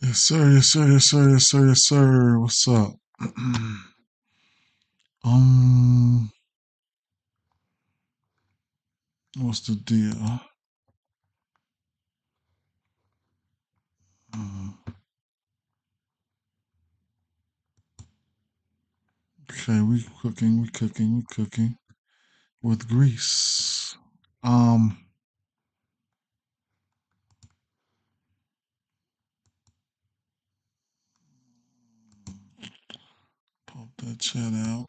Yes, sir. Yes, sir. Yes, sir. Yes, sir. Yes, sir. What's up? um, what's the deal? Uh, okay, we cooking. We cooking. We cooking with grease. Um, pop that chat out.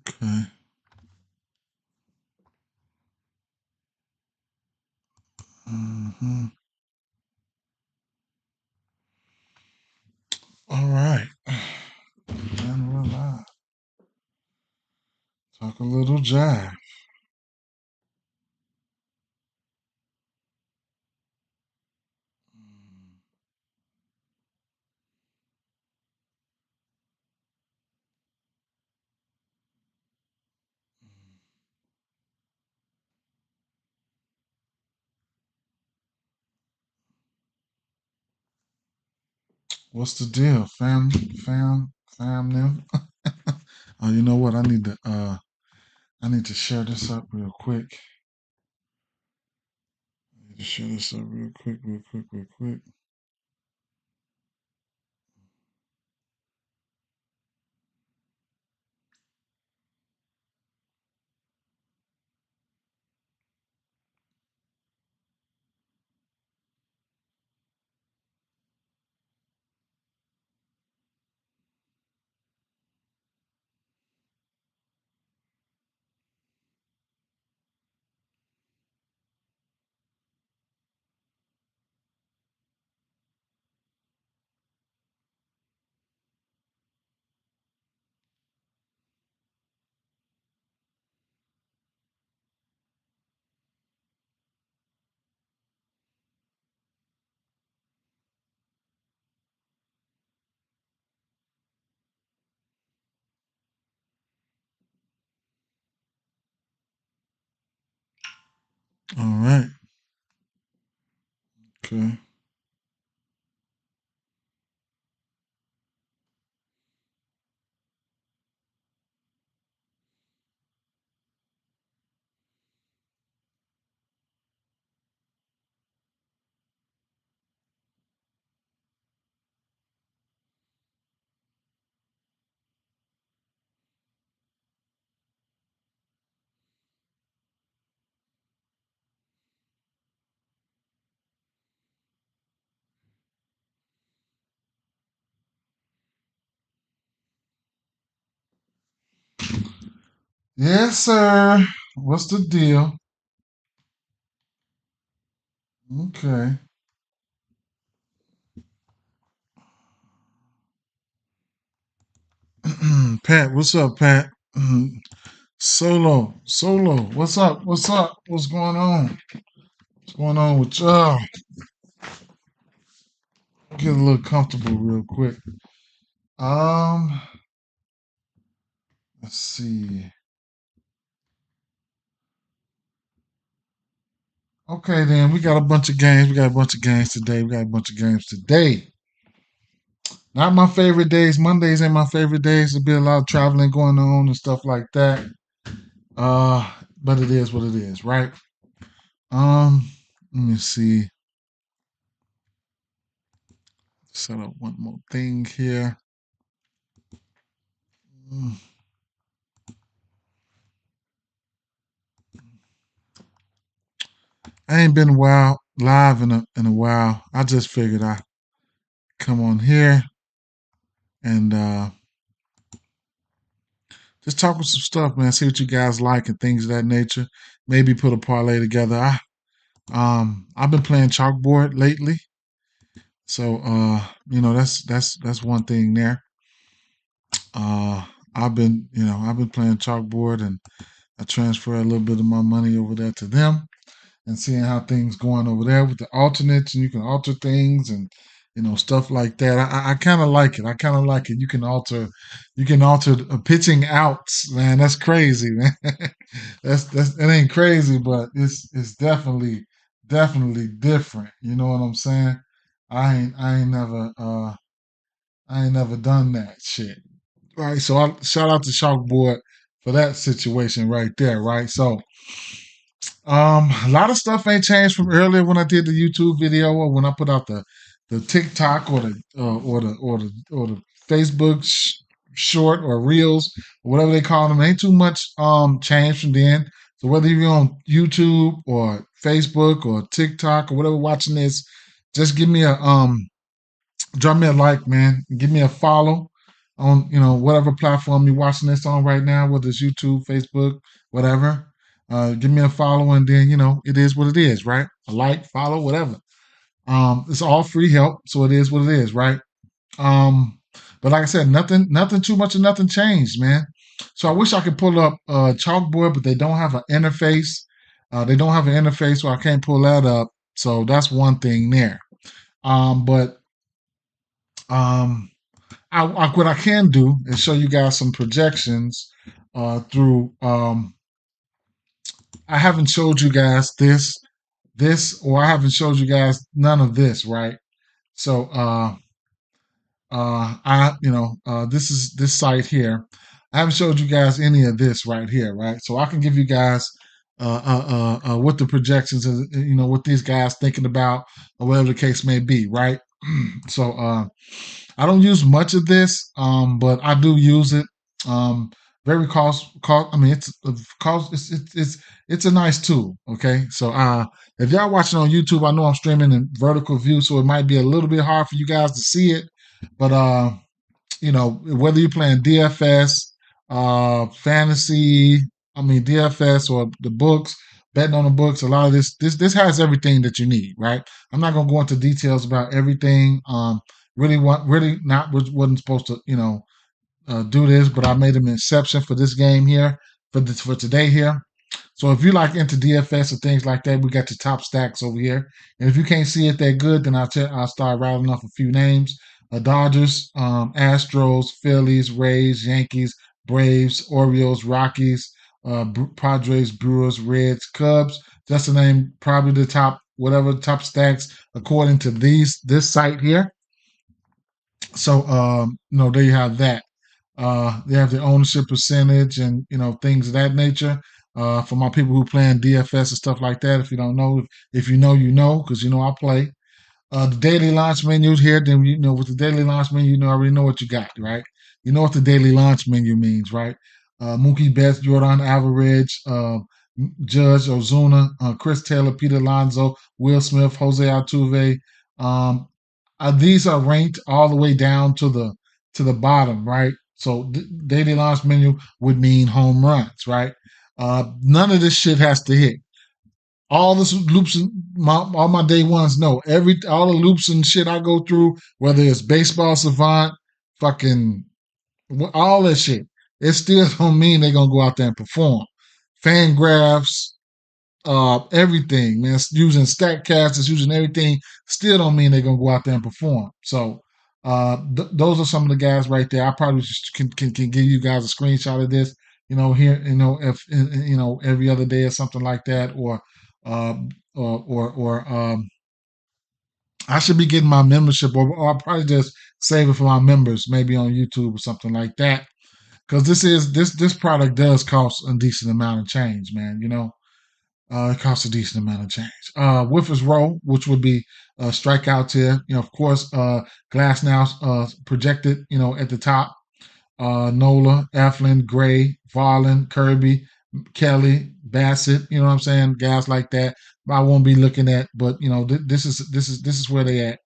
Okay. Mm-hmm. All right. And we're live. Talk a little jive. What's the deal, fam, them? Oh, you know what? I need to share this up real quick. I need to share this up real quick, real quick, real quick. All right. Okay. Yes, sir. What's the deal? Okay. Pat, what's up, Pat? Solo. What's up? What's up? What's going on? What's going on with y'all? Get a little comfortable real quick. Um, let's see. Okay, then we got a bunch of games. We got a bunch of games today. We got a bunch of games today. Not my favorite days. Mondays ain't my favorite days. There'll be a lot of traveling going on and stuff like that. But it is what it is, right? Let me see. Set up one more thing here. Mm, I ain't been a while live in a while. I just figured I come on here and just talk with some stuff, man. See what you guys like and things of that nature. Maybe put a parlay together. I've been playing chalkboard lately, so that's one thing there. Uh, I've been playing chalkboard and I transfer a little bit of my money over there to them and seeing how things going over there with the alternates and you can alter things and stuff like that. I kind of like it. I kind of like it. You can alter pitching outs, man. That's crazy, man. That's it ain't crazy, but it's definitely different. You know what I'm saying? I ain't never done that shit. Right. So I shout out to Chalkboard for that situation right there. Right. So a lot of stuff ain't changed from earlier when I did the YouTube video or when I put out the TikTok or the Facebook short or reels or whatever they call them. Ain't too much change from then. So whether you're on YouTube or Facebook or TikTok or whatever watching this, just give me a drop me a like, man. Give me a follow on whatever platform you're watching this on right now, whether it's YouTube, Facebook, whatever. Give me a follow, and then it is what it is, right? A like, follow, whatever. It's all free help, so it is what it is, right? Um, but like I said, nothing too much, and nothing changed, man. So I wish I could pull up Chalkboard, but they don't have an interface. They don't have an interface, so I can't pull that up. So that's one thing there. But um, what I can do is show you guys some projections through. I haven't showed you guys or I haven't showed you guys none of this, right? So, this is this site here. I haven't showed you guys any of this right here, right? So I can give you guys what the projections is, what these guys thinking about, or whatever the case may be, right? So, I don't use much of this, but I do use it. Very cost. I mean, it's cost. It's a nice tool. Okay, so if y'all watching on YouTube, I know I'm streaming in vertical view, so it might be a little bit hard for you guys to see it. But whether you're playing DFS, fantasy, I mean DFS or the books, betting on the books, a lot of this has everything that you need, right? I'm not gonna go into details about everything. Really not wasn't supposed to do this, but I made an exception for this game here for today here. So if you like into DFS or things like that, we got the top stacks over here. And if you can't see it that good, then I'll start rattling off a few names: Dodgers, Astros, Phillies, Rays, Yankees, Braves, Orioles, Rockies, Padres, Brewers, Reds, Cubs. Just to name probably the top whatever top stacks according to this site here. So there you have that. They have the ownership percentage and things of that nature. For my people who play in DFS and stuff like that, if you don't know, if you know, you know, because I play. The daily launch menu here, then with the daily launch menu, I already know what you got, right? You know what the daily launch menu means, right? Mookie Betts, Jordan Alvarez, Judge Ozuna, Chris Taylor, Peter Alonso, Will Smith, Jose Altuve. Um, these are ranked all the way down to the bottom, right? So daily launch menu would mean home runs, right? None of this shit has to hit. All this loops, all my day ones know all the loops and shit I go through, whether it's baseball savant, fucking all that shit. It still don't mean they're gonna go out there and perform. Fan graphs, everything, man. Using StatCast, it's using everything. Still don't mean they're gonna go out there and perform. So those are some of the guys right there. I probably just can give you guys a screenshot of this. Here, if every other day or something like that, uh, or I should be getting my membership, or I'll probably just save it for my members, maybe on YouTube or something like that. Because this product does cost a decent amount of change, man. It costs a decent amount of change. Whiffers roll, which would be strikeouts here. Of course, Glass now projected, at the top. Nola, Eflin, Gray, Varlin, Kirby, Kelly, Bassett. You know what I'm saying? Guys like that. I won't be looking at, but this is where they at.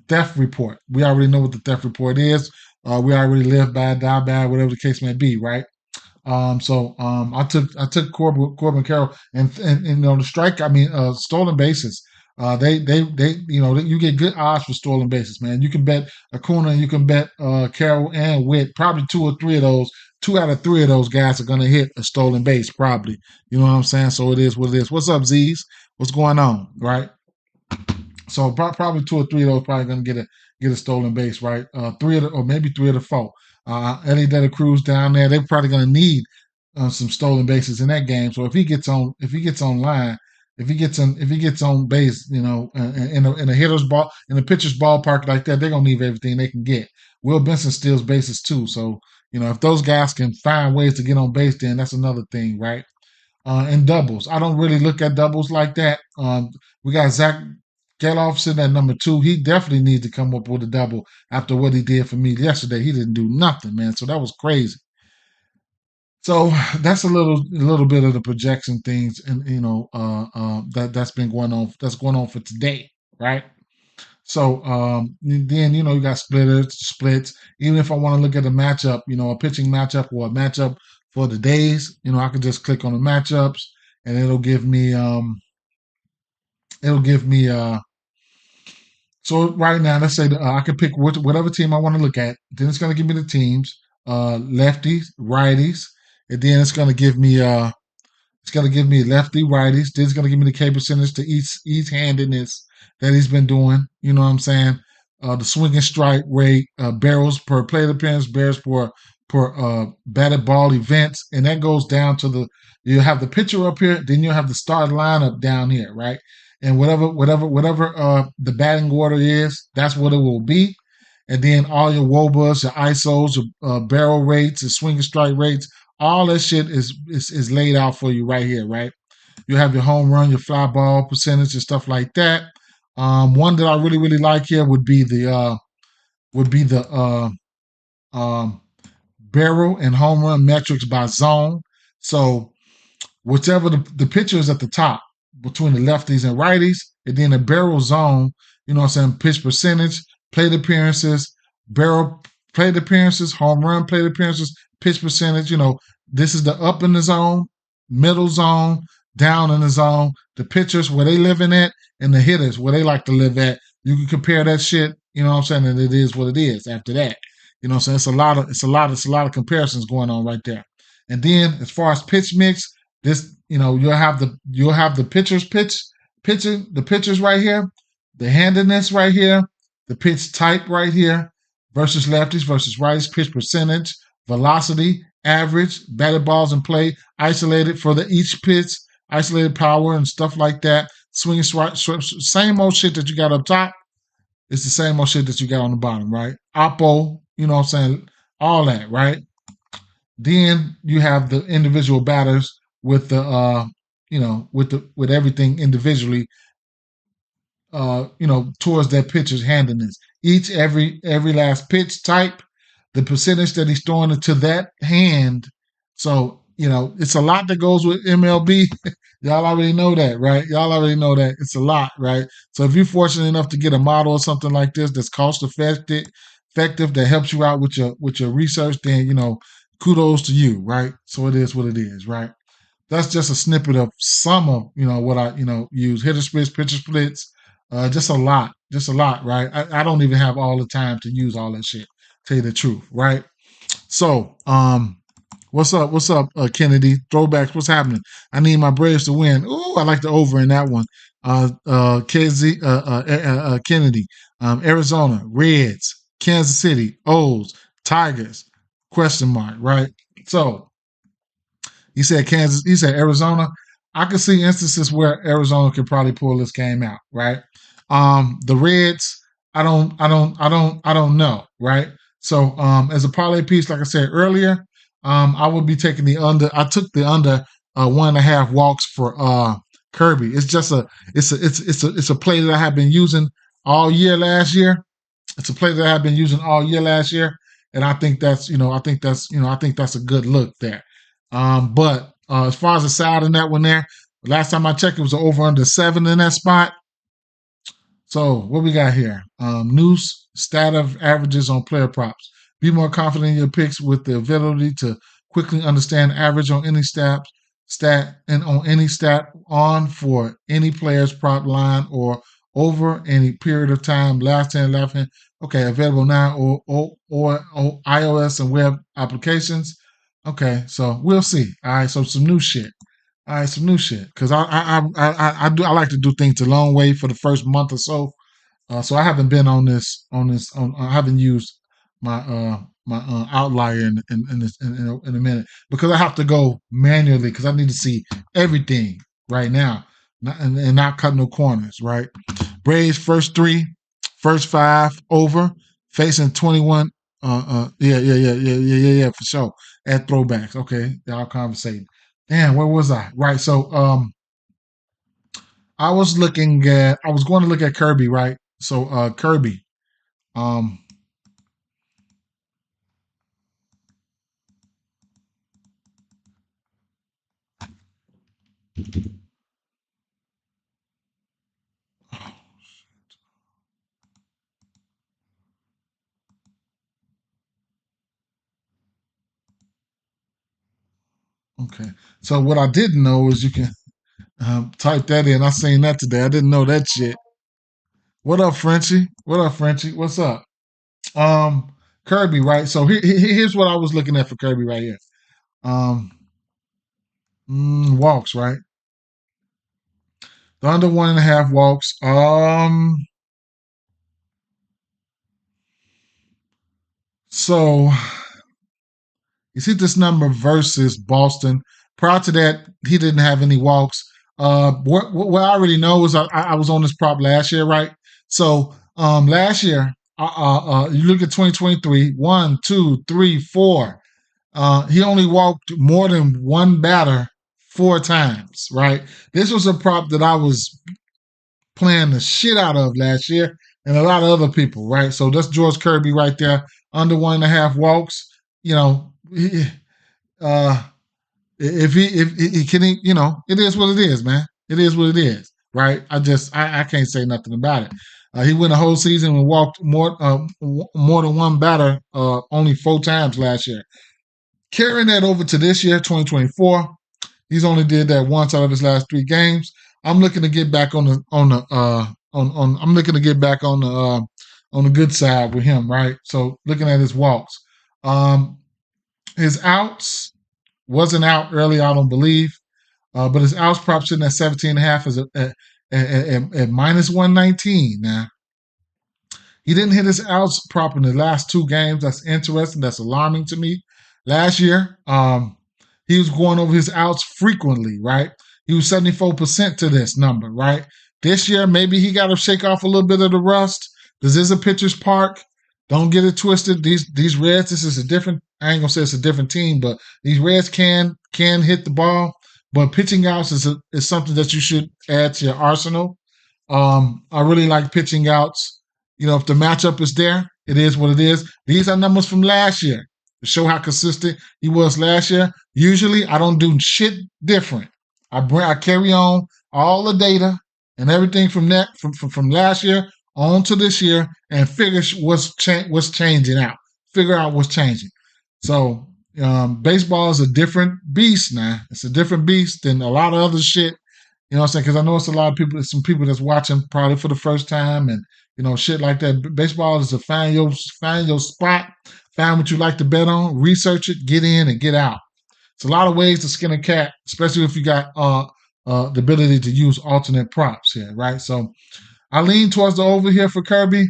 Theft report. We already know what the theft report is. We already live bad, die bad, whatever the case may be, right? I took Corbin Carroll and the strike. I mean, stolen bases. They you get good odds for stolen bases, man. You can bet Acuna, you can bet Carroll and Witt. Probably two out of three of those guys are gonna hit a stolen base. Probably, you know what I'm saying. So it is what it is. What's up, Z's? What's going on, right? So probably two or three of those probably going to get a stolen base, right? Or maybe three of the four. Eddie De La Cruz down there, they're probably going to need some stolen bases in that game. So if he gets online, if he gets on base, in a hitter's ball in a pitcher's ballpark like that, they're gonna need everything they can get. Will Benson steals bases too, so if those guys can find ways to get on base, then that's another thing, right? And doubles, I don't really look at doubles like that. We got Zach Geloff sitting at number 2. He definitely needs to come up with a double after what he did for me yesterday. He didn't do nothing, man. So that was crazy. So that's a little bit of the projection things, and that's been going on. That's going on for today, right? So then you got splits. Even if I want to look at a matchup, a pitching matchup or a matchup for the days, I can just click on the matchups, and it'll give me so right now, let's say I can pick whatever team I want to look at. Then it's going to give me the teams, lefties, righties, and then it's going to give me lefty, righties. Then it's going to give me the K percentage to each handedness that he's been doing. You know what I'm saying? The swinging strike rate, barrels per plate appearance, barrels per batted ball events, and that goes down to you have the pitcher up here, then you'll have the start lineup down here, right? And whatever the batting order is, that's what it will be. And then all your WOBAs, your ISOs, your barrel rates, your swing and strike rates, all that shit is laid out for you right here, right? You have your home run, your fly ball percentage, and stuff like that. One that I really really like here would be the barrel and home run metrics by zone. So whichever the pitcher is at the top between the lefties and righties, and then the barrel zone, pitch percentage, plate appearances, barrel plate appearances, home run plate appearances, pitch percentage. This is the up in the zone, middle zone, down in the zone, the pitchers where they living at, and the hitters where they like to live at. You can compare that shit, and it is what it is after that. So it's a lot of comparisons going on right there. And then as far as pitch mix, this, you'll have the the pitchers right here, the handedness right here, the pitch type right here, versus lefties versus righties, pitch percentage, velocity, average, batted balls in play, isolated for each pitch, isolated power and stuff like that. Swinging strike, same old shit that you got up top. It's the same old shit that you got on the bottom, right? Oppo, all that, right? Then you have the individual batters with the with everything individually, towards that pitcher's handedness. Every last pitch type, the percentage that he's throwing it to that hand. So it's a lot that goes with MLB. Y'all already know that, right? Y'all already know that it's a lot, right? So if you're fortunate enough to get a model or something like this that's cost effective, that helps you out with your research, then kudos to you, right? So it is what it is, right? That's just a snippet of some of what I use. Hitter splits, pitcher splits, just a lot, right? I don't even have all the time to use all that shit. Tell you the truth, right? So, what's up, Kennedy? Throwbacks, what's happening? I need my Braves to win. Ooh, I like the over in that one. Kennedy, Arizona, Reds, Kansas City, O's, Tigers, question mark, right? So, he said Kansas, he said Arizona. I could see instances where Arizona could probably pull this game out, right? The Reds, I don't know, right? So, as a parlay piece, like I said earlier, I would be taking the under. I took the under 1.5 walks for Kirby. It's just it's a play that I have been using all year last year. It's a play that I've been using all year last year, and I think that's a good look there. But as far as the side in that one there, last time I checked, it was over under 7 in that spot. So what we got here? Noose, stat of averages on player props. Be more confident in your picks with the ability to quickly understand average on any stat on for any player's prop line or over any period of time. Last 10, last 10. Okay, available now or iOS and web applications. Okay, so we'll see. All right, so some new shit. All right, some new shit. Cause I like to do things a long way for the first month or so. So I haven't been on this. I haven't used my outlier in a minute because I have to go manually because I need to see everything right now. and not cut no corners, right? Braves first five over, facing 21. Yeah, for sure. At throwbacks. Okay, y'all conversating. Damn, where was I? Right. So I was going to look at Kirby, right? So Kirby. Um okay. So what I didn't know is you can type that in. I seen that today. I didn't know that shit. What up, Frenchie? What up, Frenchie? What's up? Um, Kirby, right? So here's what I was looking at for Kirby right here. Um, Walks, right? The under 1.5 walks. So you see this number versus Boston. Prior to that, he didn't have any walks. What I already know is I was on this prop last year, right? So last year, you look at 2023, 1, 2, 3, 4. He only walked more than one batter 4 times, right? This was a prop that I was playing the shit out of last year, and a lot of other people, right? So that's George Kirby right there, under 1.5 walks. You know, uh, if he can, it is what it is, man. It is what it is, right? I can't say nothing about it. He went a whole season and walked more than one batter only 4 times last year. Carrying that over to this year, 2024, he's only did that once out of his last 3 games. I'm looking to get back I'm looking to get back on the good side with him, right? So looking at his walks, um, his outs wasn't out early. I don't believe, but his outs prop sitting at 17.5 is at minus 119 now. He didn't hit his outs prop in the last 2 games. That's interesting. That's alarming to me. Last year, he was going over his outs frequently, right? He was 74% to this number, right? This year, maybe he got to shake off a little bit of the rust. This is a pitcher's park. Don't get it twisted. These Reds, this is a different. I ain't gonna say it's a different team, but these Reds can hit the ball. But pitching outs is something that you should add to your arsenal. I really like pitching outs. If the matchup is there, it is what it is. These are numbers from last year to show how consistent he was last year. Usually, I don't do shit different. I carry on all the data and everything from from last year on to this year and figure what's changing out. Figure out what's changing. So baseball is a different beast now. It's a different beast than a lot of other shit. You know what I'm saying? Because I know it's a lot of people, some people that's watching probably for the first time and, shit like that. Baseball is to find your spot, find what you like to bet on, research it, get in and get out. It's a lot of ways to skin a cat, especially if you got the ability to use alternate props here, right? So I lean towards the over here for Kirby.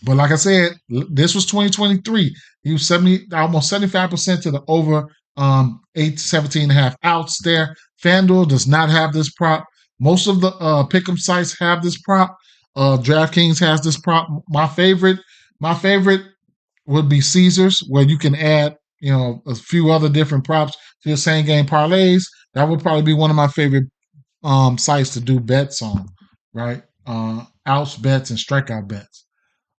But like I said, this was 2023. He was almost 75% to the over 17.5 outs there. FanDuel does not have this prop. Most of the pick'em sites have this prop. DraftKings has this prop. My favorite would be Caesars, where you can add, a few other different props to your same game parlays. That would probably be one of my favorite sites to do bets on, right? Outs bets and strikeout bets.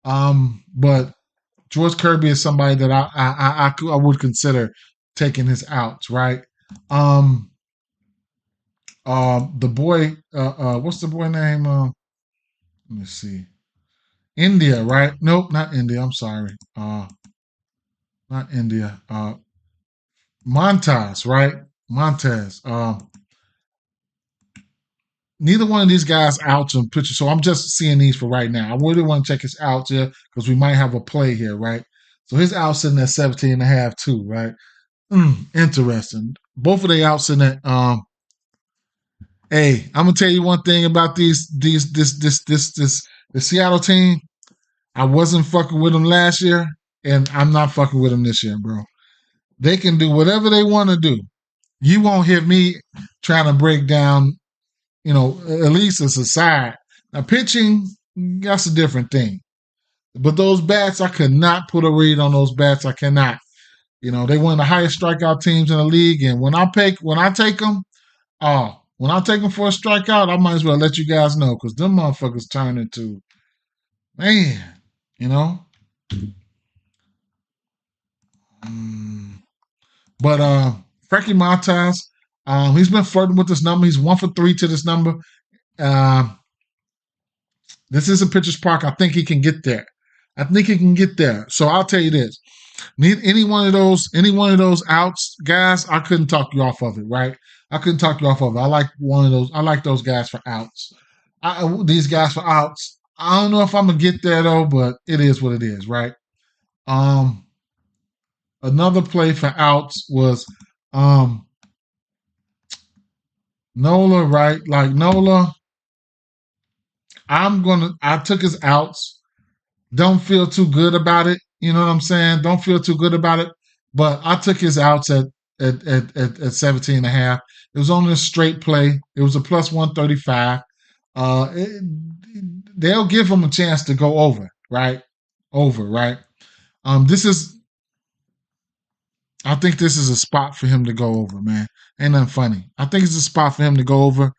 But George Kirby is somebody that I would consider taking his outs, right? The boy, what's the boy name? Let me see. India, right? Nope, not India. I'm sorry. Not India. Montez, right? Montez. Neither one of these guys outs on pitcher, so I'm just seeing these for right now. I really want to check his outs here because we might have a play here, right? So his outs sitting at 17.5 too, right? Interesting. Both of the outs in that. Hey, I'm gonna tell you one thing about the Seattle team. I wasn't fucking with them last year, and I'm not fucking with them this year, bro. They can do whatever they want to do. You won't hear me trying to break down at least it's a side. Now pitching, that's a different thing. But those bats, I could not put a read on those bats. I cannot. They one of the highest strikeout teams in the league, and when I take them, when I take them for a strikeout, I might as well let you guys know because them motherfuckers turn into man, you know. But Frankie Montas, he's been flirting with this number. He's 1 for 3 to this number. This is a pitcher's park. I think he can get there. So I'll tell you this: any one of those outs, guys, I couldn't talk you off of it, right? I couldn't talk you off of it. I like one of those. I like those guys for outs. These guys for outs. I don't know if I'm gonna get there though, but it is what it is, right? Another play for outs was Nola, right? Like Nola, I took his outs. Don't feel too good about it. You know what I'm saying? Don't feel too good about it. But I took his outs at 17 and a half. It was only a straight play. It was a plus 135. They'll give him a chance to go over, right? Right? I think this is a spot for him to go over, man. Ain't nothing funny. I think it's a spot for him to go over.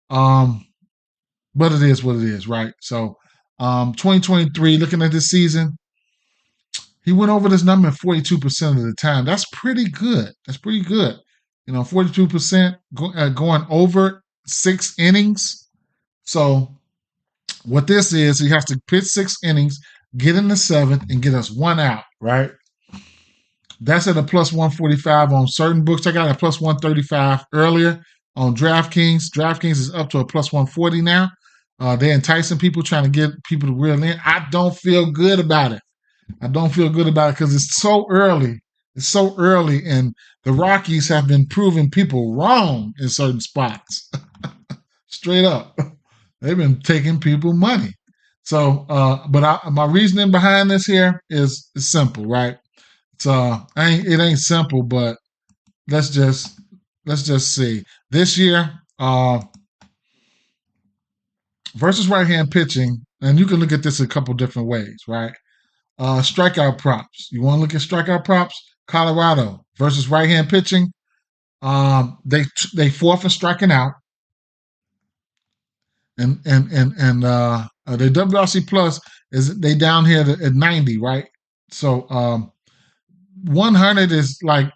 But it is what it is, right? So 2023, looking at this season, he went over this number 42% of the time. That's pretty good. 42% going over 6 innings. So what this is, he has to pitch 6 innings, get in the 7th, and get us 1 out, right? That's at a plus 145 on certain books. I got a plus 135 earlier on DraftKings. DraftKings is up to a plus 140 now. They're enticing people, trying to get people to reel in. I don't feel good about it. Because it's so early. And the Rockies have been proving people wrong in certain spots. Straight up. They've been taking people money. So, my reasoning behind this here is simple, right? It ain't simple, but let's just see. This year, versus right-hand pitching, and you can look at this a couple different ways, right? Strikeout props. You want to look at strikeout props? Colorado versus right-hand pitching. They fourth in striking out, and the WRC plus is they down here at 90, right? So 100 is like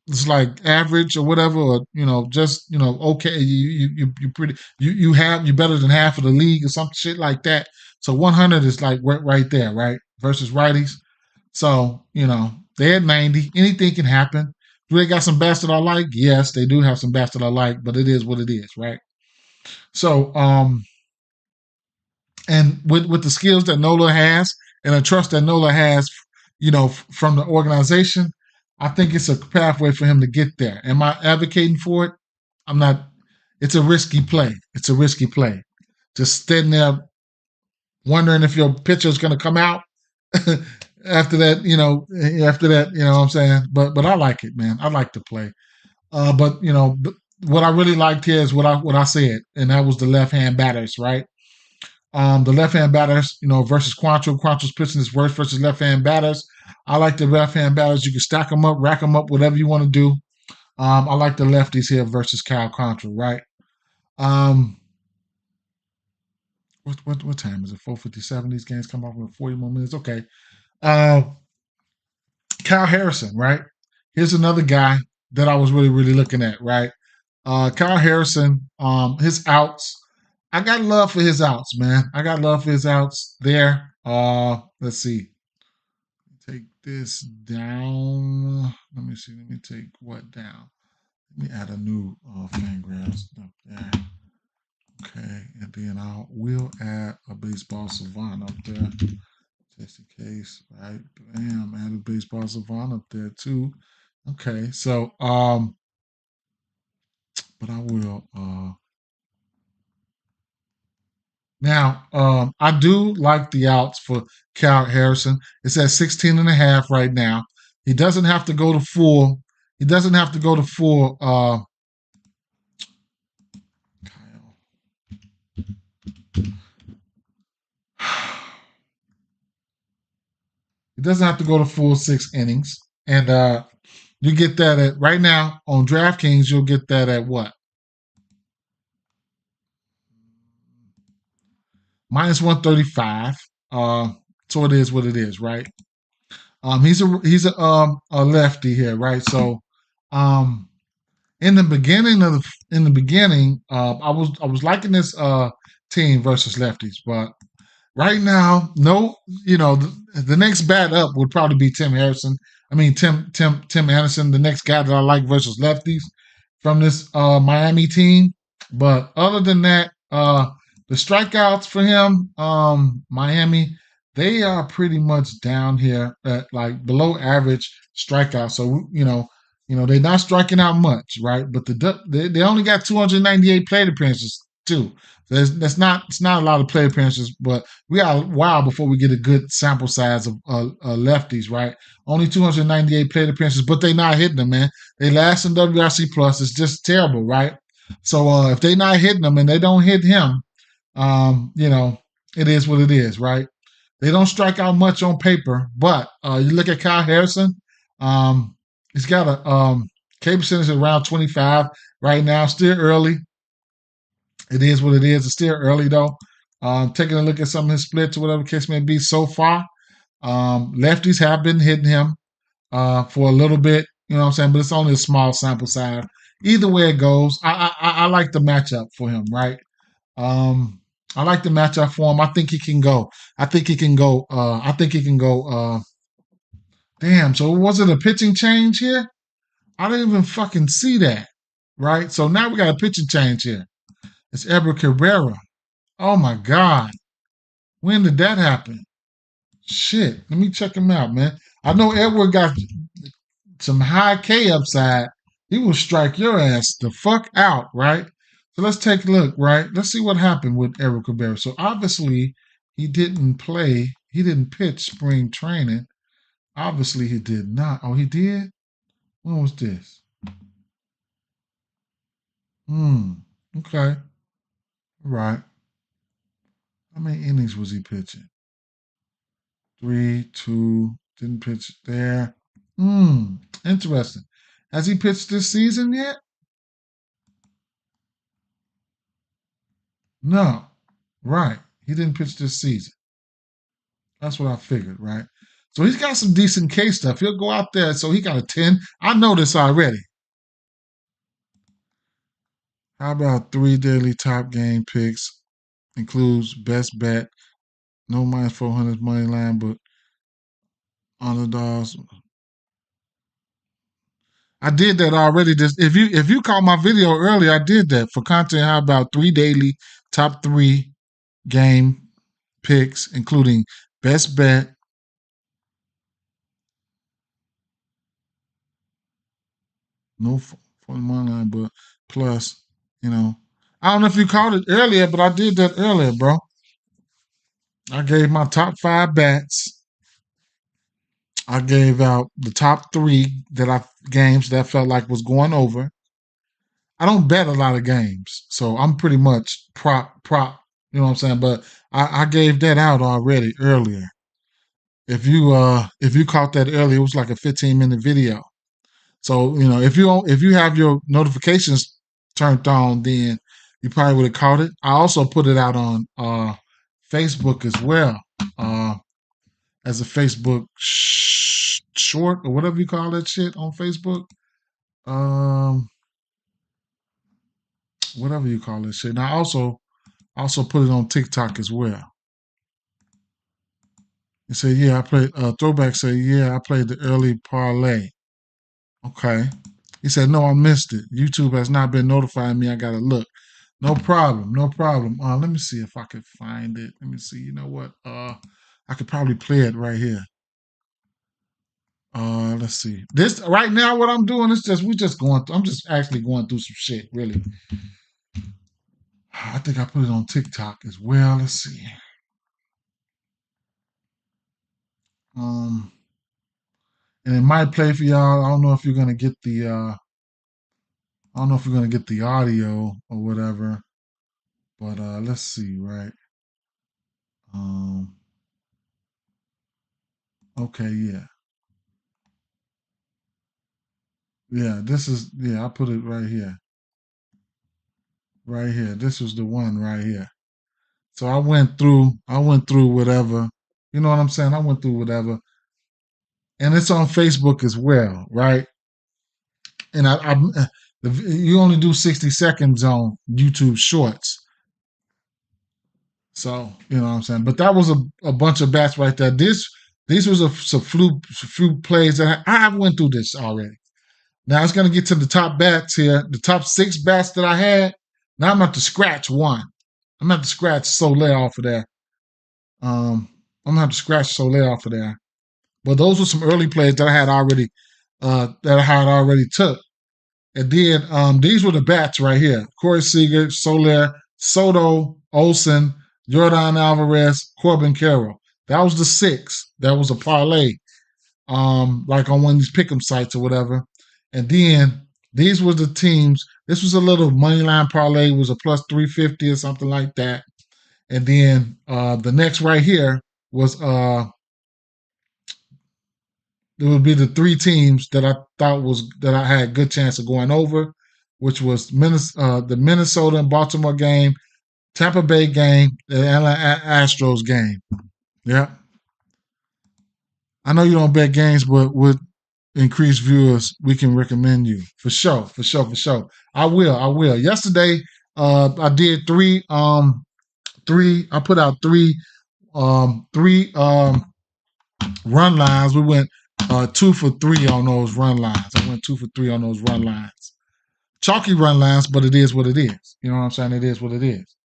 it's like average or whatever, or just okay. You pretty you better than half of the league or some shit like that. So 100 is like right there, right? Versus righties. So they at 90. Anything can happen. Do they got some bats that I like? Yes, they do have some bats that I like, but it is what it is, right? So and with the skills that Nola has and the trust that Nola has, from the organization, I think it's a pathway for him to get there. Am I advocating for it? I'm not. It's a risky play. Just standing there wondering if your pitcher is going to come out after that, you know what I'm saying? But I like it, man. I like the play. But what I really liked here is what I said, and that was the left-hand batters, right? The left-hand batters, versus Quantrill. Quantrill's pitching his worst versus left-hand batters. I like the left-hand batters. You can stack them up, rack them up, whatever you want to do. I like the lefties here versus Cal Quantrill, right? What time is it? 4:57. These games come off with 40 more minutes. Okay. Kyle Harrison, right? Here's another guy that I was really, really looking at, right? Kyle Harrison, his outs. I got love for his outs, man. I got love for his outs there. Let's see. Take this down. Let me see. Let me take what down? Let me add a new Fangraphs up there. Okay, and then I will add a baseball savant up there, just in case. Right, bam, add a baseball savant up there too. Okay, so but I will now I do like the outs for Cal Harrison. It's at 16 and a half right now. He doesn't have to go to full. God It doesn't have to go to full 6 innings. And you get that at right now on DraftKings, you'll get that at what? Minus 135. So it is what it is, right? He's a lefty here, right? So um in the beginning I was liking this team versus lefties, but right now, no, the next bat up would probably be Tim Harrison. I mean Tim Anderson, the next guy that I like versus lefties from this Miami team. But other than that, the strikeouts for him, Miami, they are pretty much down here at like below average strikeouts. So they're not striking out much, right? But they only got 298 plate appearances too. That's not it's not a lot of plate appearances, but we got a while before we get a good sample size of lefties, right? Only 298 plate appearances, but they not hitting them, man. They last in WRC plus. It's just terrible, right? So if they not hitting them and they don't hit him, it is what it is, right? They don't strike out much on paper, but you look at Kyle Harrison. Um, he's got a K percentage around 25 right now. Still early. It is what it is. It's still early though. Taking a look at some of his splits or whatever the case may be so far. Lefties have been hitting him for a little bit, you know what I'm saying? But it's only a small sample size. Either way it goes, I like the matchup for him, right? I like the matchup for him. I think he can go. I think he can go. I think he can go. Damn. So was it a pitching change here? I didn't even fucking see that. Right. So now we got a pitching change here. It's Edward Cabrera. Oh my God. When did that happen? Shit. Let me check him out, man. I know Edward got some high K upside. He will strike your ass the fuck out, right? So let's take a look, right? Let's see what happened with Edward Cabrera. So obviously he didn't play, he didn't pitch spring training. Obviously he did not. Oh, he did? When was this? Okay. Right. How many innings was he pitching? 3, 2, didn't pitch there. Interesting. Has he pitched this season yet? No. Right. He didn't pitch this season. That's what I figured, right? So he's got some decent K stuff. He'll go out there. So he got a 10. I know this already. How about 3 daily top game picks? Includes best bet, no minus 400 money line, but underdogs. I did that already. Just if you caught my video earlier, I did that for content. How about 3 daily top 3 game picks, including best bet, no for the money line, but plus, you know, I don't know if you caught it earlier, but I did that earlier, bro. I gave my top 5 bets. I gave out the top 3 games that I felt like was going over. I don't bet a lot of games, so I'm pretty much prop. You know what I'm saying? But I gave that out already earlier. If you caught that earlier, it was like a 15-minute video. So if you have your notifications turned on, then you probably would have caught it. I also put it out on Facebook as well, as a Facebook short or whatever you call that shit on Facebook. Um, whatever you call that shit. And I also put it on TikTok as well. He said, "Yeah, I played." Throwback said, "Yeah, I played the early parlay." Okay. He said, "No, I missed it. YouTube has not been notifying me. I gotta look." No problem. No problem. Let me see if I can find it. Let me see. You know what? I could probably play it right here. Let's see. This right now, what I'm doing is just we just going. I'm just actually going through some shit. Really. I think I put it on TikTok as well. Let's see. Um, and it might play for y'all. I don't know if you're gonna get the. I don't know if you're gonna get the audio or whatever. But let's see. Right. Um, Okay, yeah. Yeah, I put it right here. Right here. This was the one right here. So I went through whatever. You know what I'm saying? I went through whatever. And it's on Facebook as well, right? And you only do 60 seconds on YouTube Shorts. So, you know what I'm saying? But that was a bunch of bats right there. These was some few plays that I went through this already. Now it's gonna get to the top bats here. The top 6 bats that I had. Now I'm gonna have to scratch one. I'm gonna have to scratch Soler off of there. I'm gonna have to scratch Soler off of there. But those were some early plays that I had already took. And then these were the bats right here: Corey Seager, Soler, Soto, Olson, Jordan Alvarez, Corbin Carroll. That was the 6. That was a parlay, like on one of these pick'em sites or whatever. And then these were the teams. This was a little money line parlay. It was a plus 350 or something like that. And then the next right here was it would be the 3 teams that I thought was that I had a good chance of going over, which was the Minnesota and Baltimore game, Tampa Bay game, the Atlanta Astros game. Yeah, I know you don't bet games, but with increased viewers, we can recommend you for sure, for sure, for sure. I will, I will. Yesterday, I did three. I put out three run lines. We went 2 for 3 on those run lines. I went 2 for 3 on those run lines. Chalky run lines, but it is what it is. You know what I'm saying? It is what it is.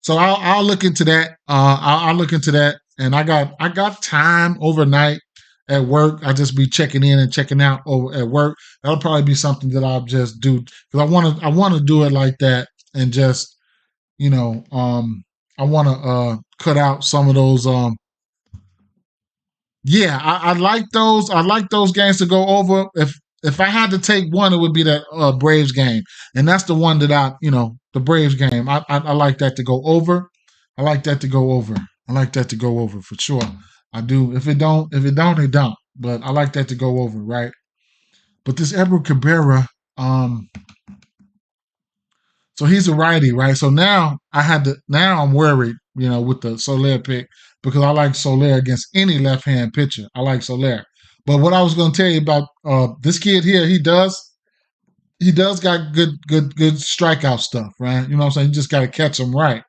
So I'll look into that. I'll look into that, and I got time overnight at work. I just be checking in and checking out over at work. That'll probably be something that I'll just do because I want to do it like that and just you know I want to cut out some of those yeah, I like those. I like those games to go over. If I had to take one, it would be that Braves game, and that's the one that the Braves game. I like that to go over. I like that to go over. I like that to go over for sure. I do. If it don't, it don't. But I like that to go over, right? But this Edward Cabrera, um, so he's a righty, right? So now I'm worried, with the Soler pick because I like Soler against any left-hand pitcher. I like Soler. But what I was going to tell you about this kid here, he does got good strikeout stuff, right? You know what I'm saying? You just got to catch him right.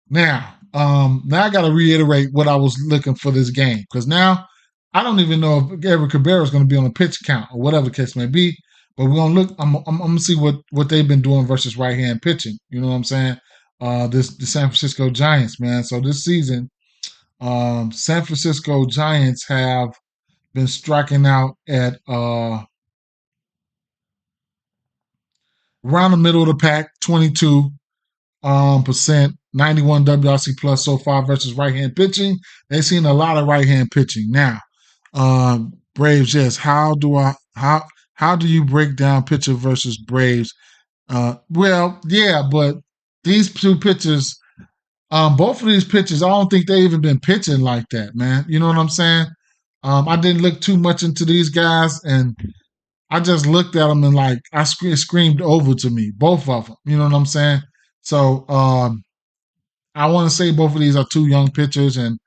Now I got to reiterate what I was looking for this game because now I don't even know if Edward Cabrera is going to be on a pitch count or whatever the case may be. But we're gonna look. I'm gonna see what they've been doing versus right hand pitching. You know what I'm saying? The San Francisco Giants, man. So this season, San Francisco Giants have been striking out at around the middle of the pack, 22 percent, 91 WRC plus so far versus right hand pitching. They've seen a lot of right hand pitching. Now, Braves, yes. How do you break down pitcher versus Braves? Well, yeah, but these 2 pitchers, both of these pitchers, I don't think they even been pitching like that, man. You know what I'm saying? I didn't look too much into these guys, and I just looked at them and like screamed over to me, both of them. You know what I'm saying? So I want to say both of these are 2 young pitchers, and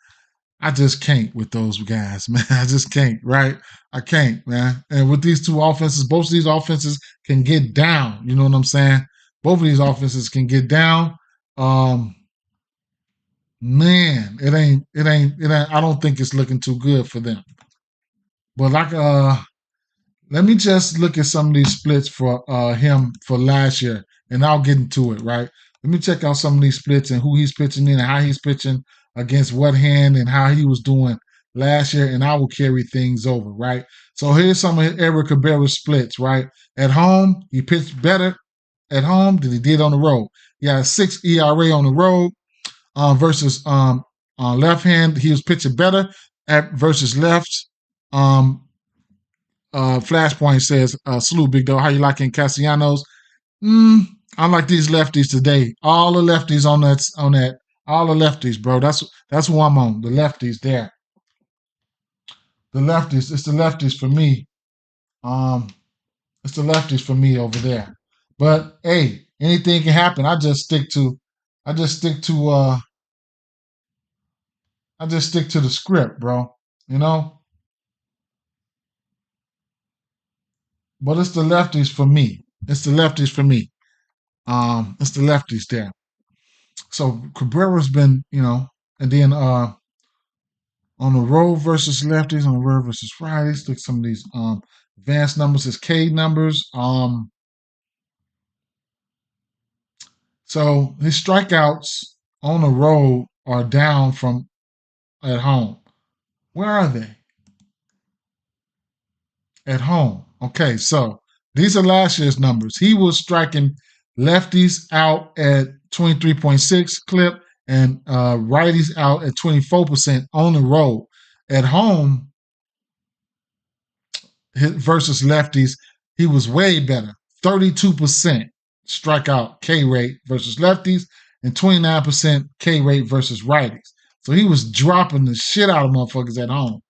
I just can't with those guys, man. I just can't, right? I can't, man. And with these 2 offenses, both of these offenses can get down. You know what I'm saying? Both of these offenses can get down. Um, Man, it ain't. I don't think it's looking too good for them. But let me just look at some of these splits for him for last year, and I'll get into it, right? Let me check out some of these splits and who he's pitching in and how he's pitching against what hand and how he was doing last year, and I will carry things over, right? So here's some of Eric Cabrera's splits, right? At home, he pitched better at home than he did on the road. He had a 6 ERA on the road versus left hand. He was pitching better at versus left. Um, Flashpoint says, salute, Big Dog. How you liking Castellanos? I like these lefties today. All the lefties all the lefties, bro. That's who I'm on. The lefties there. The lefties. It's the lefties for me. Um, it's the lefties for me over there. But hey, anything can happen. I just stick to I just stick to the script, bro. You know? But it's the lefties for me. It's the lefties for me. It's the lefties there. So Cabrera's been, and then on the road versus lefties, on the road versus righties, look some of these advanced numbers, his K numbers. So his strikeouts on the road are down from at home. Where are they? At home. Okay, so these are last year's numbers. He was striking lefties out at 23.6 clip and righties out at 24% on the road. At home versus lefties, he was way better. 32% strikeout K rate versus lefties and 29% K rate versus righties. So he was dropping the shit out of motherfuckers at home.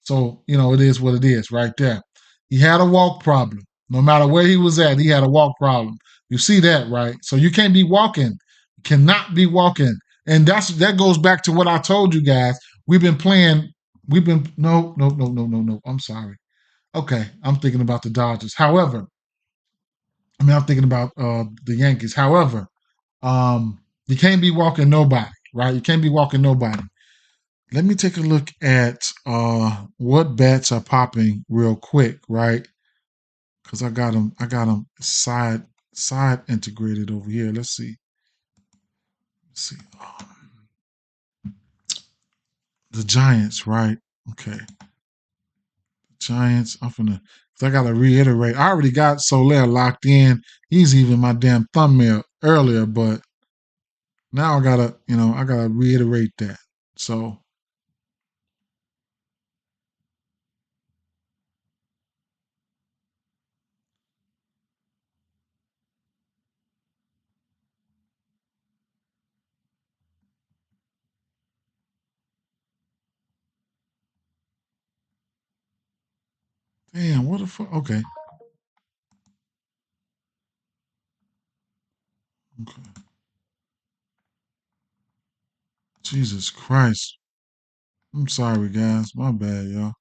So, it is what it is right there. He had a walk problem. No matter where he was at, he had a walk problem. You see that, right? So you can't be walking. You cannot be walking. And that goes back to what I told you guys. No. I'm sorry. Okay, I'm thinking about the Dodgers. However, I'm thinking about the Yankees. However, you can't be walking nobody, right? You can't be walking nobody. Let me take a look at what bets are popping real quick, right? Because I got them side integrated over here. Let's see. The Giants, right? Okay. Giants. I gotta reiterate. I already got Soler locked in. He's even my damn thumbnail earlier, but now I gotta reiterate that. So damn, what the fuck? Okay. Okay. Jesus Christ. I'm sorry, guys. My bad, y'all.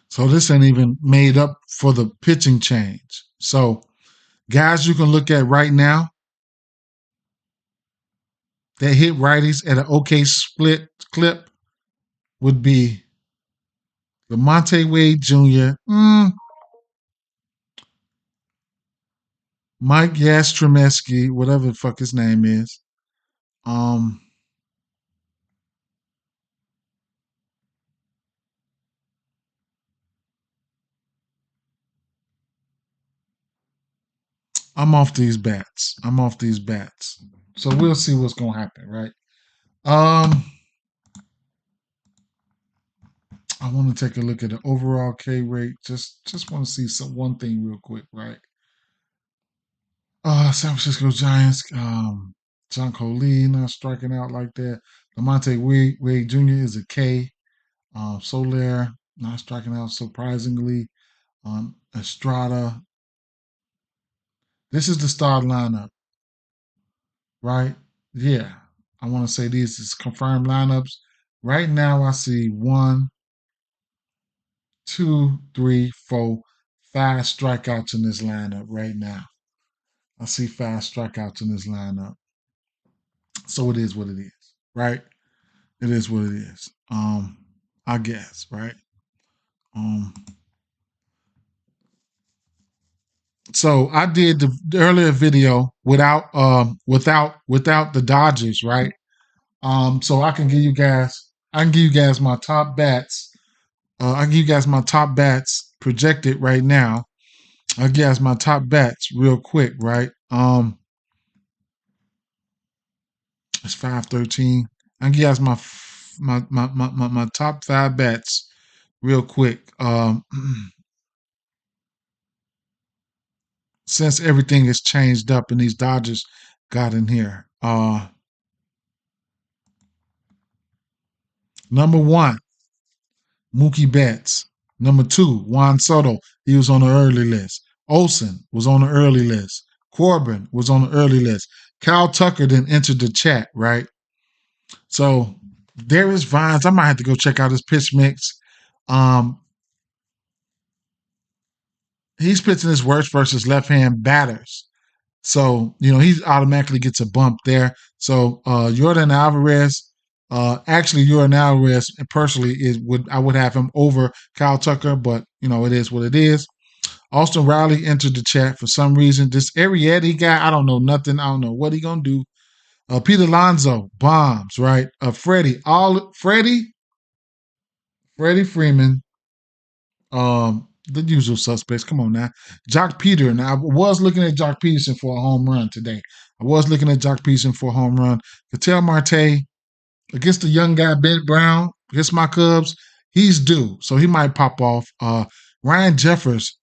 So this ain't even made up for the pitching change. So guys you can look at right now that hit righties at an okay split clip would be Lamonte Wade Jr., Mike Yastrzemski, whatever the fuck his name is. I'm off these bats. So we'll see what's gonna happen, right? I want to take a look at the overall K rate. Just want to see one thing real quick, right? San Francisco Giants. John Lee not striking out like that. Lamonte Wade Jr. is a K. Soler not striking out surprisingly. Estrada. This is the start lineup, right? Yeah. I want to say these is confirmed lineups. Right now, I see 1, 2, 3, 4, 5 strikeouts in this lineup right now. I see 5 strikeouts in this lineup. So it is what it is, right? It is what it is. I guess, right? So I did the earlier video without the Dodgers, right? So I can give you guys my top bats. I can give you guys my top bats projected right now. I'll give you guys my top bats real quick, right? Um, it's 5:13. I can give you guys my top 5 bets real quick. Since everything has changed up and these Dodgers got in here. Number one, Mookie Betts. Number two, Juan Soto. He was on the early list. Olsen was on the early list. Corbin was on the early list. Kyle Tucker then entered the chat, right? So Darius Vines, I might have to go check out his pitch mix. He's pitching his worst versus left-hand batters. So, he automatically gets a bump there. So Jordan Alvarez, actually Jordan Alvarez personally I would have him over Kyle Tucker, but it is what it is. Austin Riley entered the chat for some reason. This Arrieta guy, I don't know nothing. I don't know what he gonna do. Pete Alonso, bombs, right? Freddie Freeman, the usual suspects. Come on now. Jock Peter. Now, I was looking at Jock Peterson for a home run today. Ketel Marte against the young guy, Ben Brown, against my Cubs. He's due, so he might pop off. Ryan Jeffers,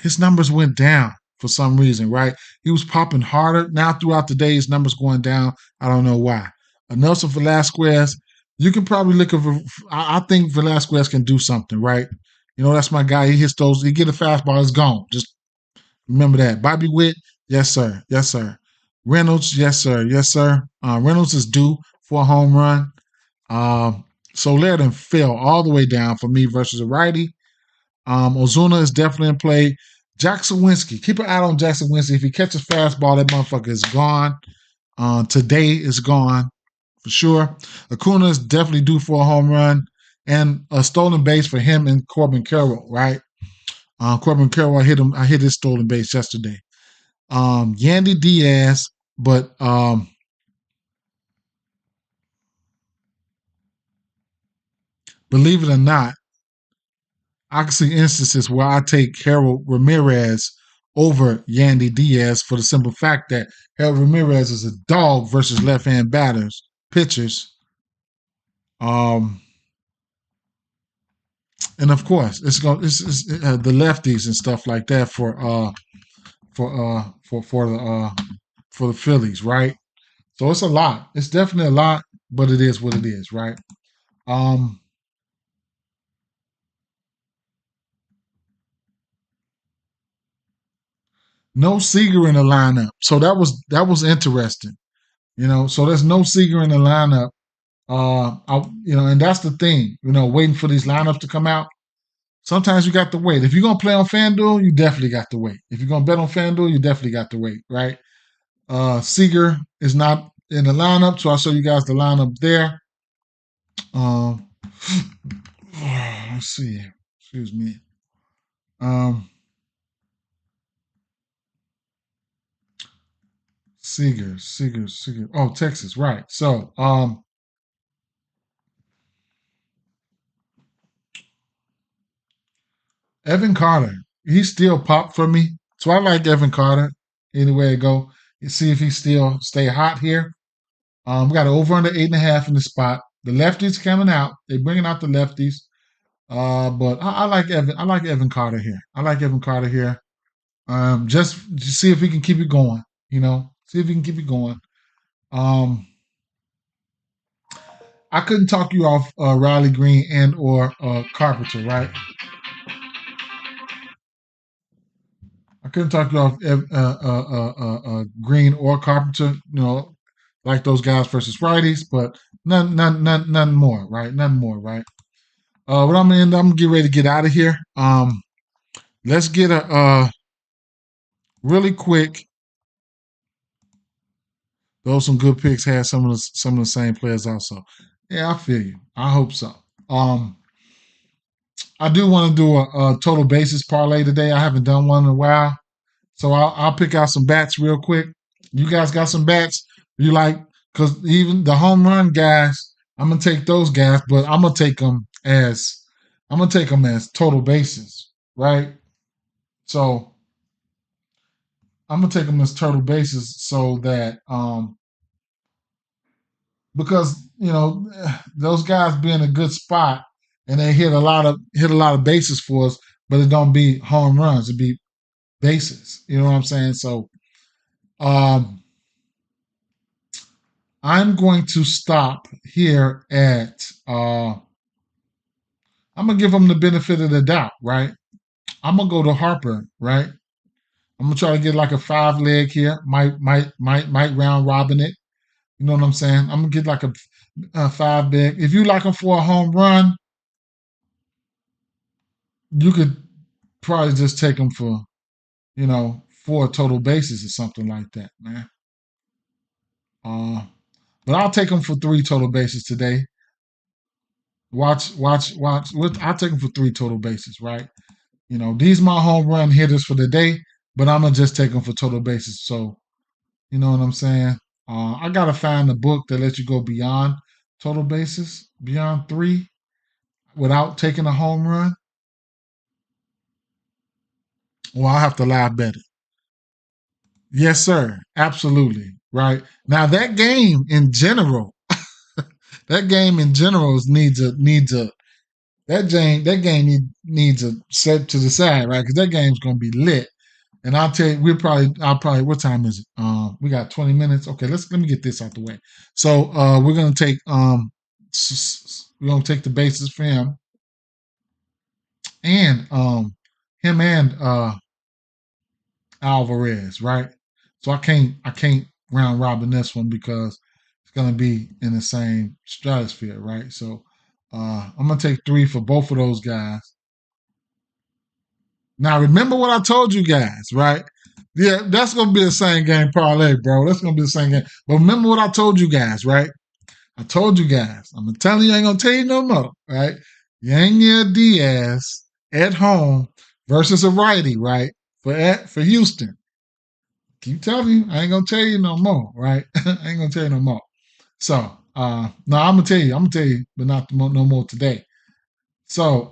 his numbers went down for some reason, right? He was popping harder. Now, throughout the day, his numbers going down. I don't know why. Nelson Velasquez, you can probably look at. I think Velasquez can do something, right? That's my guy. He hits those. He get a fastball, it's gone. Just remember that. Bobby Witt, yes sir, yes sir. Reynolds, yes sir, yes sir. Reynolds is due for a home run. Soler then fell all the way down for me versus a righty. Ozuna is definitely in play. Jack Sawinski, keep an eye on Jack Sawinski. If he catches fastball, that motherfucker is gone. Today is gone for sure. Acuna is definitely due for a home run and a stolen base for him and Corbin Carroll, right? Corbin Carroll, I hit his stolen base yesterday. Yandy Diaz, but believe it or not, I can see instances where I take Harold Ramirez over Yandy Diaz for the simple fact that Harold Ramirez is a dog versus left-hand pitchers. And of course, it's the lefties and stuff like that for the Phillies, right? So it's a lot. It's definitely a lot, but it is what it is, right? No Seager in the lineup, so that was interesting. So there's no Seager in the lineup. And that's the thing. Waiting for these lineups to come out. Sometimes you got to wait. If you're gonna play on FanDuel, you definitely got to wait. If you're gonna bet on FanDuel, you definitely got to wait, right? Seager is not in the lineup, so I'll show you guys the lineup there. Let's see. Excuse me. Seager. Oh, Texas, right. So, Evan Carter, he still popped for me. So I like Evan Carter anywhere I go. You see if he still stay hot here. We got an over under 8.5 in the spot. The lefties coming out. They're bringing out the lefties. But I like Evan. I like Evan Carter here. Just to see if he can keep it going. See if he can keep it going. I couldn't talk you off Riley Green and or Carpenter, right? I couldn't talk you off Green or Carpenter. Like those guys versus righties, but none more, right? None more, right? What I'm gonna get ready to get out of here. Let's get a really quick. Those some good picks had some of the same players also. Yeah, I feel you. I hope so. I do want to do a total basis parlay today. I haven't done one in a while, so I'll pick out some bats real quick. You guys got some bats you like? Because even the home run guys, I'm gonna take those guys, but I'm gonna take them as total bases, right? So I'm gonna take them as total bases so that because those guys be in a good spot and they hit a lot of bases for us, but it don't be home runs, it be bases. You know what I'm saying? So um I'm going to stop here at I'm gonna give them the benefit of the doubt, right? I'm gonna go to Harper, right? I'm gonna try to get like a 5 leg here. Might round robin it. You know what I'm saying? I'm gonna get like a 5 leg. If you like them for a home run, you could probably just take them for 4 total bases or something like that, man. Uh, but I'll take them for 3 total bases today. Watch. I'll take them for 3 total bases, right? These my home run hitters for the day, but I'm gonna just take them for total bases. So you know what I'm saying? I gotta find a book that lets you go beyond total bases, beyond 3, without taking a home run. Well, I'll have to lie better. Yes, sir. Absolutely. Right. Now that game in general needs a needs a set to the side, right? Because that game's gonna be lit. And I'll tell you, I'll probably, what time is it? We got 20 minutes. Okay, let me get this out the way. So we're gonna take the bases for and him and Alvarez, right? So I can't round robin this one because it's gonna be in the same stratosphere, right? So I'm gonna take 3 for both of those guys. Now remember what I told you guys, right? Yeah, that's gonna be the same game parlay, bro. That's gonna be the same game. But remember what I told you guys, right? I told you guys. I'm gonna tell you, I ain't gonna tell you no more, right? Yanya Diaz at home versus a righty, right? For Houston. Keep telling you, I ain't gonna tell you no more, right? I ain't gonna tell you no more. So, no, I'm gonna tell you, but not no more today. So,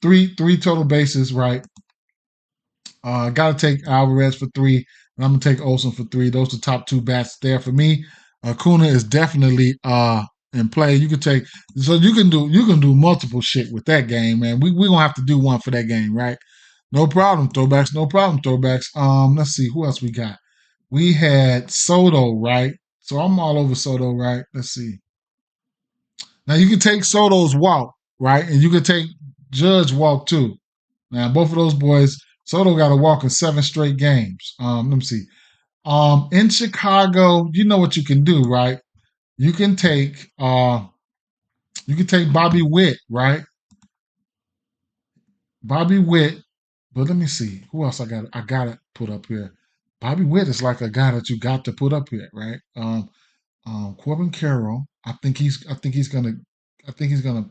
three total bases, right? Got to take Alvarez for 3, and I'm gonna take Olsen for 3. Those are the top 2 bats there for me. Acuna is definitely in play. You can take, so you can do multiple shit with that game, man. We gonna have to do one for that game, right? No problem, throwbacks. No problem, throwbacks. Let's see who else we got. We had Soto, right? So I'm all over Soto, right? Let's see. Now you can take Soto's walk, right? And you can take Judge walk too. Now both of those boys, Soto got a walk in 7 straight games. Let me see. In Chicago, you know what you can do, right? You can take Bobby Witt, right? Bobby Witt, but let me see who else I got to put up here. Bobby Witt is like a guy that you got to put up here, right? Corbin Carroll. I think he's gonna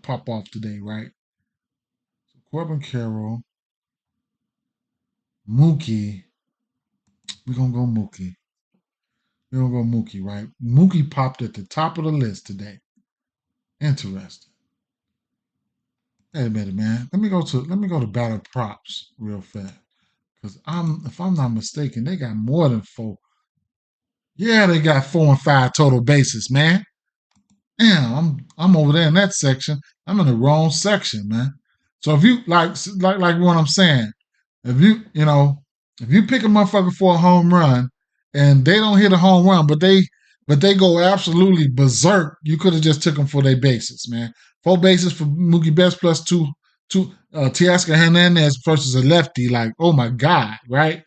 pop off today, right? Corbin Carroll, Mookie. We're gonna go Mookie. We're gonna go Mookie, right? Mookie popped at the top of the list today. Interesting. Wait a minute, man. Let me go to battle props real fast. Cause if I'm not mistaken, they got more than 4. Yeah, they got 4 and 5 total bases, man. Damn, I'm over there in that section. I'm in the wrong section, man. So if you like what I'm saying, if you pick a motherfucker for a home run and they don't hit a home run, but they go absolutely berserk, you could have just took them for their bases, man. 4 bases for Mookie Betts plus two Teoscar Hernandez versus a lefty. Like, oh my god, right?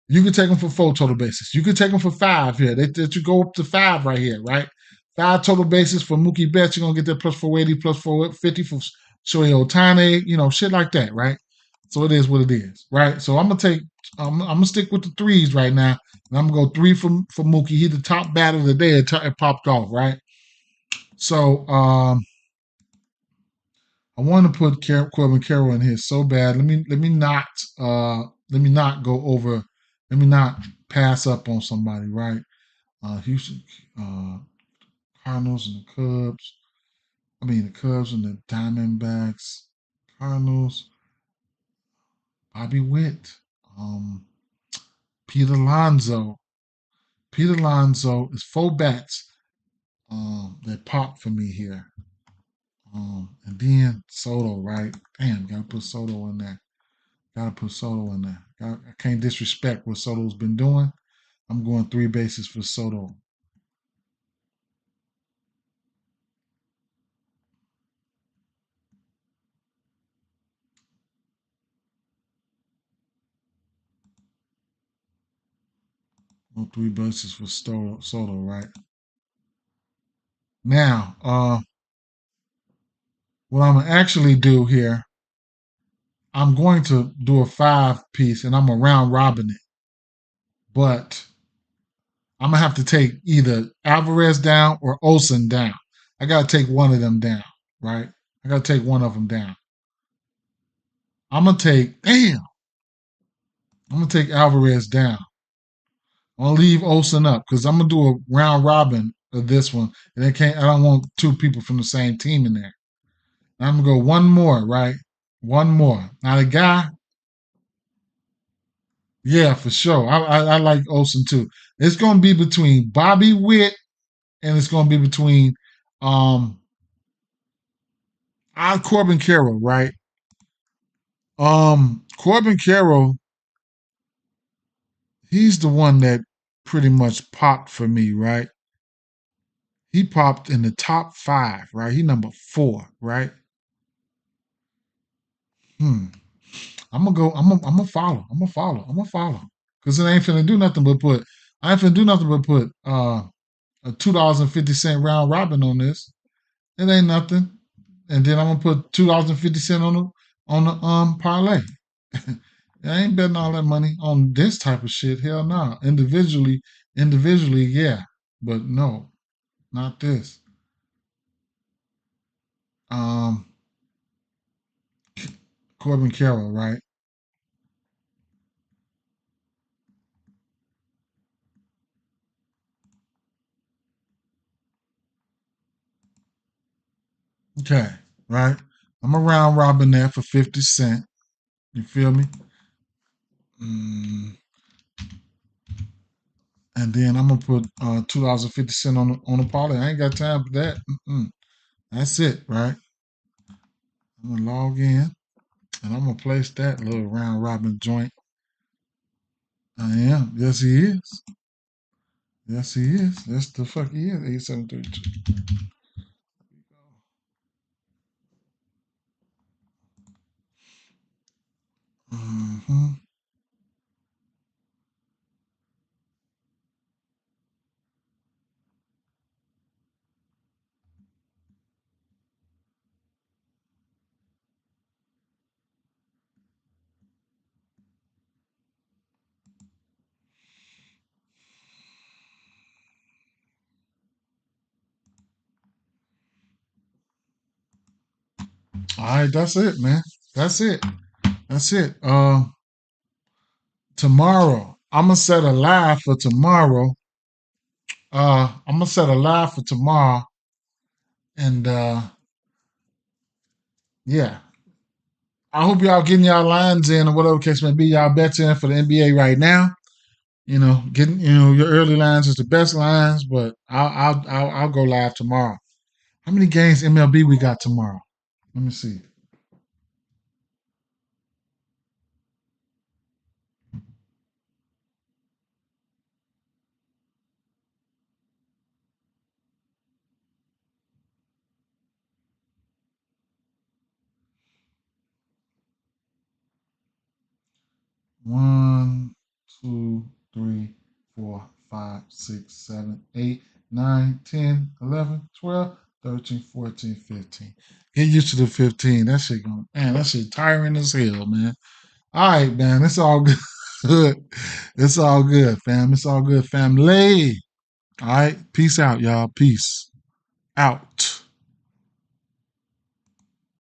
You could take them for 4 total bases. You could take them for 5 here. They you go up to 5 right here, right? 5 total bases for Mookie Betts. You're gonna get that plus 480, plus 450 for Shohei Ohtani, shit like that, right? So it is what it is, right? So I'm gonna stick with the 3s right now, and I'm gonna go 3 for Mookie. He's the top batter of the day. It popped off, right? So I want to put Corbin Carroll in here so bad. Let me not go over. Let me not pass up on somebody, right? Houston Cardinals and the Cubs. I mean the Cubs and the Diamondbacks. Cardinals. Bobby Witt. Peter Lonzo. Peter Lonzo is 4 bats that popped for me here. And then Soto, right? Damn, gotta put Soto in there. Gotta put Soto in there. I can't disrespect what Soto's been doing. I'm going 3 bases for Soto. Go 3 bases for Soto, right? Now, what I'm gonna actually do here, I'm going to do a 5 piece and I'm gonna round robin it. But I'm gonna have to take either Alvarez down or Olsen down. I gotta take one of them down, right? I gotta take one of them down. I'm gonna take Alvarez down. I'm gonna leave Olsen up because I'm gonna do a round robin of this one, and I don't want 2 people from the same team in there. And I'm gonna go one more, right? One more. Now the guy, yeah, for sure. I like Olsen too. It's gonna be between Bobby Witt and it's gonna be between um Corbin Carroll, right? Corbin Carroll, he's the one that pretty much popped for me, right? He popped in the top 5, right? He number 4, right? Hmm. I'm gonna go. I'm gonna follow. I'm gonna follow. I'm gonna follow. Cause it ain't finna do nothing but put. I ain't finna do nothing but put a $2.50 round robin on this. It ain't nothing. And then I'm gonna put $2.50 on the parlay. I ain't betting all that money on this type of shit. Hell no. Individually, yeah, but no, not this. Um, Corbin Carroll, right? Okay, right. I'm a round robin there for 50 cents. You feel me? Mm, and then I'm gonna put $2.50 on the parlay. I ain't got time for that. Mm-mm. That's it, right? I'm gonna log in and I'm gonna place that little round robin joint. I am. Yes, he is. Yes, he is. That's the fuck he is. 8732. Mm-hmm. All right, that's it, man. That's it. That's it. Tomorrow, I'm gonna set a live for tomorrow. I'm gonna set a live for tomorrow, and yeah, I hope y'all getting y'all lines in or whatever case may be. Y'all bets in for the NBA right now. Getting your early lines is the best lines, but I'll go live tomorrow. How many games MLB we got tomorrow? Let me see. One, two, three, 4, 5, 6, 7, 8, 9, 10, 11, 12, 13, 14, 15. Get used to the 15. That shit going, man, that shit tiring as hell, man. All right, man. It's all good. It's all good, fam. It's all good, family. All right. Peace out, y'all. Peace out.